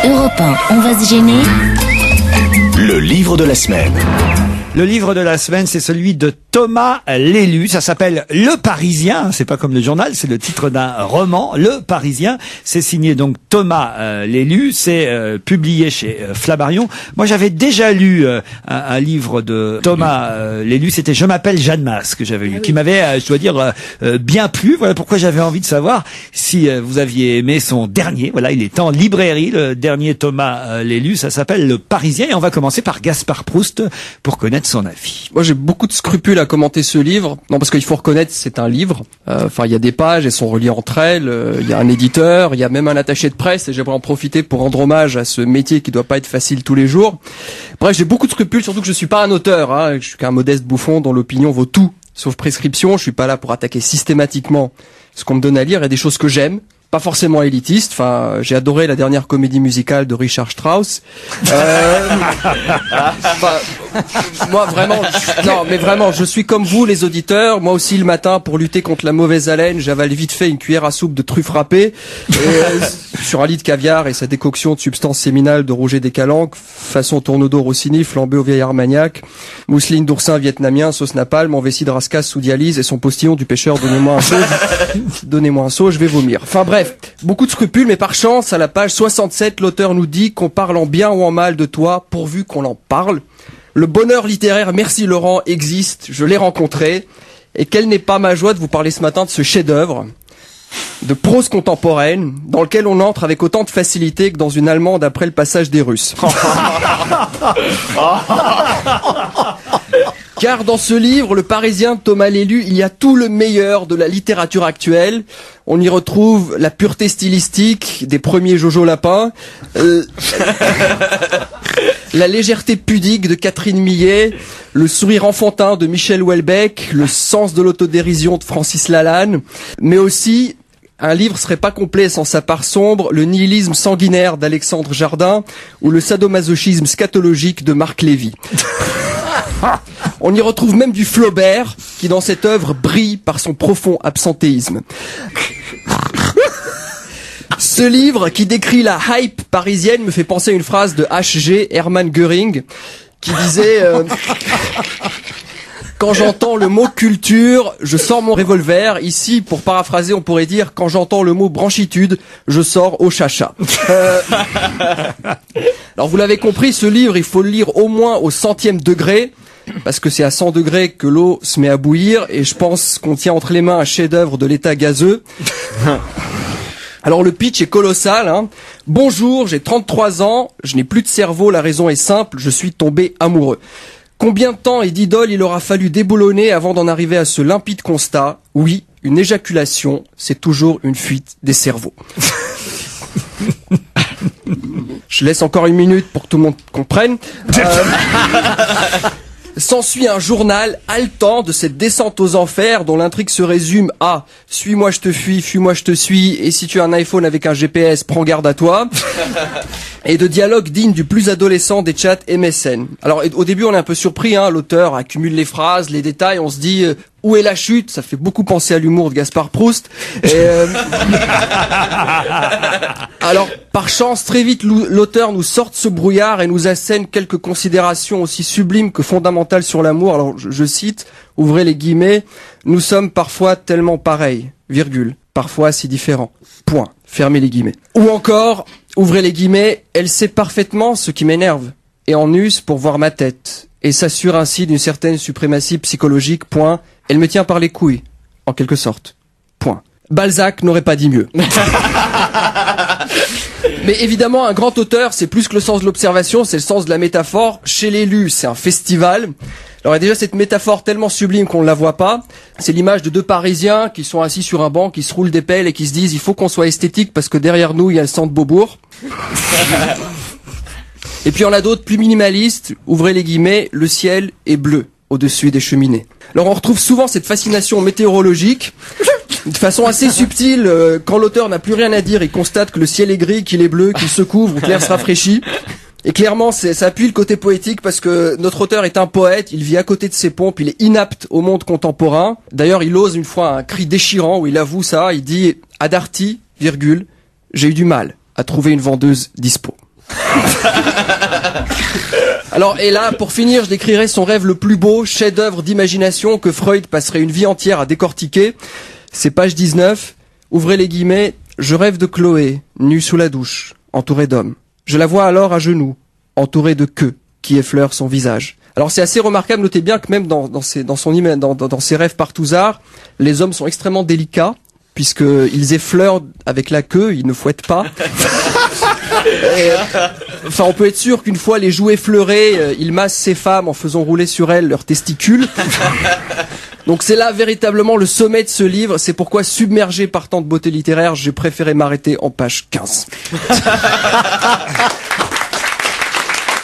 Europe 1, on va se gêner. Le livre de la semaine. Le livre de la semaine, c'est celui de Thomas Lélu. Ça s'appelle Le Parisien. C'est pas comme le journal, c'est le titre d'un roman. Le Parisien. C'est signé donc Thomas Lélu. C'est publié chez Flammarion. Moi, j'avais déjà lu un livre de Thomas Lélu. C'était Je m'appelle Jeanne Masse que j'avais lu, qui m'avait, je dois dire, bien plu. Voilà pourquoi j'avais envie de savoir si vous aviez aimé son dernier. Voilà, il est en librairie, le dernier Thomas Lélu. Ça s'appelle Le Parisien. Et on va commencer par Gaspard Proust pour connaître son avis. Moi, j'ai beaucoup de scrupules à commenter ce livre. Non, parce qu'il faut reconnaître, c'est un livre. Enfin, il y a des pages, elles sont reliées entre elles. Il y a un éditeur, il y a même un attaché de presse. Et j'aimerais en profiter pour rendre hommage à ce métier qui doit pas être facile tous les jours. Bref, j'ai beaucoup de scrupules, surtout que je suis pas un auteur. Je suis qu'un modeste bouffon dont l'opinion vaut tout, sauf prescription. Je suis pas là pour attaquer systématiquement ce qu'on me donne à lire. Il y a des choses que j'aime. Pas forcément élitiste. Enfin, j'ai adoré la dernière comédie musicale de Richard Strauss. Moi, vraiment, non, mais vraiment, je suis comme vous, les auditeurs. Moi aussi, le matin, pour lutter contre la mauvaise haleine, j'avale vite fait une cuillère à soupe de truffes râpées sur un lit de caviar et sa décoction de substances séminales de Roger Descalanques, façon Tourneau Rossini, flambé au vieil Armagnac, mousseline d'oursin vietnamien, sauce napalm, en vessie de rascasse sous dialyse et son postillon du pêcheur, donnez-moi un seau, je vais vomir. Enfin bref, beaucoup de scrupules, mais par chance, à la page 67, l'auteur nous dit qu'on parle en bien ou en mal de toi, pourvu qu'on en parle. Le bonheur littéraire, merci Laurent, existe, je l'ai rencontré, et quelle n'est pas ma joie de vous parler ce matin de ce chef-d'œuvre de prose contemporaine, dans lequel on entre avec autant de facilité que dans une allemande après le passage des Russes. Car dans ce livre, Le Parisien de Thomas Lélu, il y a tout le meilleur de la littérature actuelle. On y retrouve la pureté stylistique des premiers Jojo Lapin, la légèreté pudique de Catherine Millet, le sourire enfantin de Michel Houellebecq, le sens de l'autodérision de Francis Lalanne, mais aussi un livre serait pas complet sans sa part sombre, le nihilisme sanguinaire d'Alexandre Jardin ou le sadomasochisme scatologique de Marc Lévy. On y retrouve même du Flaubert, qui dans cette œuvre brille par son profond absentéisme. Ce livre, qui décrit la hype parisienne, me fait penser à une phrase de H.G. Hermann Göring, qui disait quand j'entends le mot culture, je sors mon revolver. Ici, pour paraphraser, on pourrait dire quand j'entends le mot branchitude, je sors au chacha. Alors vous l'avez compris, ce livre, il faut le lire au moins au 100e degré, parce que c'est à 100 degrés que l'eau se met à bouillir, et je pense qu'on tient entre les mains un chef-d'œuvre de l'état gazeux. Alors le pitch est colossal. Bonjour, j'ai 33 ans, je n'ai plus de cerveau, la raison est simple, je suis tombé amoureux. Combien de temps et d'idoles il aura fallu déboulonner avant d'en arriver à ce limpide constat? Oui, une éjaculation, c'est toujours une fuite des cerveaux. Je laisse encore une minute pour que tout le monde comprenne. S'ensuit un journal haletant de cette descente aux enfers dont l'intrigue se résume à « Suis-moi, je te fuis, fuis-moi, je te suis, et si tu as un iPhone avec un GPS, prends garde à toi » et de dialogues dignes du plus adolescent des chats MSN. Alors au début on est un peu surpris, l'auteur accumule les phrases, les détails, on se dit où est la chute? Ça fait beaucoup penser à l'humour de Gaspard Proust. Alors par chance, très vite l'auteur nous sort de ce brouillard et nous assène quelques considérations aussi sublimes que fondamentales sur l'amour. Alors je cite, ouvrez les guillemets, nous sommes parfois tellement pareils, virgule, parfois si différents, point, fermez les guillemets. Ou encore, ouvrez les guillemets, elle sait parfaitement ce qui m'énerve et en use pour voir ma tête et s'assure ainsi d'une certaine suprématie psychologique, point, elle me tient par les couilles, en quelque sorte, point. Balzac n'aurait pas dit mieux. Mais évidemment, un grand auteur, c'est plus que le sens de l'observation, c'est le sens de la métaphore. Chez Lélu, c'est un festival. Alors il y a déjà cette métaphore tellement sublime qu'on ne la voit pas. C'est l'image de deux Parisiens qui sont assis sur un banc, qui se roulent des pelles et qui se disent il faut qu'on soit esthétique parce que derrière nous il y a le centre Beaubourg. Et puis il y en a d'autres plus minimalistes, ouvrez les guillemets, le ciel est bleu au-dessus des cheminées. Alors on retrouve souvent cette fascination météorologique, de façon assez subtile, quand l'auteur n'a plus rien à dire, il constate que le ciel est gris, qu'il est bleu, qu'il se couvre, que l'air se rafraîchit. Et clairement, ça appuie le côté poétique parce que notre auteur est un poète, il vit à côté de ses pompes, il est inapte au monde contemporain. D'ailleurs, il ose une fois un cri déchirant où il avoue ça, il dit « À Darty, virgule, j'ai eu du mal à trouver une vendeuse dispo ». Alors, et là, pour finir, je décrirai son rêve le plus beau, chef-d'œuvre d'imagination que Freud passerait une vie entière à décortiquer. C'est page 19. Ouvrez les guillemets. Je rêve de Chloé, nue sous la douche, entourée d'hommes. Je la vois alors à genoux, entourée de queues qui effleurent son visage. Alors c'est assez remarquable, notez bien que même dans ses rêves partouzards, les hommes sont extrêmement délicats, puisqu'ils effleurent avec la queue, ils ne fouettent pas. Enfin, on peut être sûr qu'une fois les joues effleurées, ils massent ces femmes en faisant rouler sur elles leurs testicules. Donc c'est là véritablement le sommet de ce livre, c'est pourquoi submergé par tant de beauté littéraire, j'ai préféré m'arrêter en page 15.